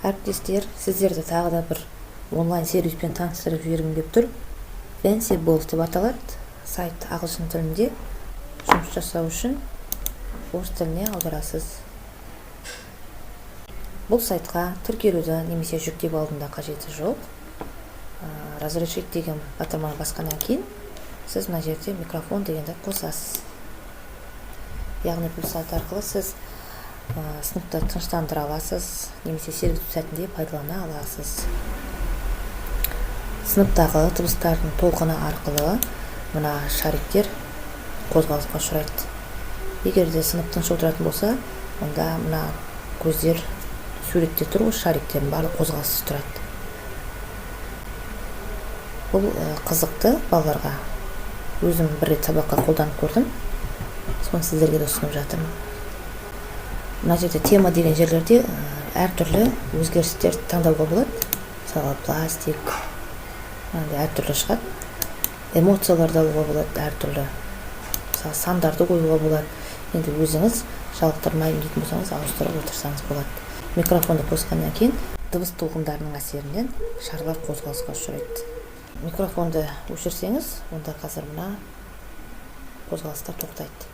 Әріптестер, сіздерді тағы да бір онлайн сервиспен таныстырып жібергім келіп тұр. Fancy Balls деп аталады. Сайт ағылшын тілінде. Жұмыс жасау үшін орыс тіліне аударасыз. Бұл сайтқа тіркелуді немесе жүктеп алудың да қажеті жоқ. Разрешить деген батырманы басқаннан кейін сіз мына жерде микрофон дегенді қосасыз. Яғни бұл сайт арқылы сіз сыныпты тыныштандыра аласыз, немесе сервис сәтінде пайдалана аласыз. Сыныптағы дыбыстардың толқыны арқылы мына шариктер қозғалысқа ұшырайды. Егер де сынып тыныш отыратын болса, онда мына көздер суретте тұр, осы шариктердің барлығы қозғалыссыз тұрады. Бұл қызықты балаларға. Өзім бір рет сабаққа қолданып көрдім. Соны сіздерге де ұсынып жатырмын. Мына жерде тема деген жерлерде әртүрлі өзгерістер таңдауға болады. Мысалы пластик, әртүрлі шығады. Эмоцияларды алуға болады әртүрлі. Мысалы сандарды қоюға болады. Енді өзіңіз жалықтырмайын дейтін болсаңыз ауыстырып отырсаңыз болады. Микрофонды қосқаннан кейін дыбыс толқындарының әсерінен шарлар қозғалысқа ұшырайды. Микрофонды өшірсеңіз, онда қазір мына қозғалыстар тоқтайды.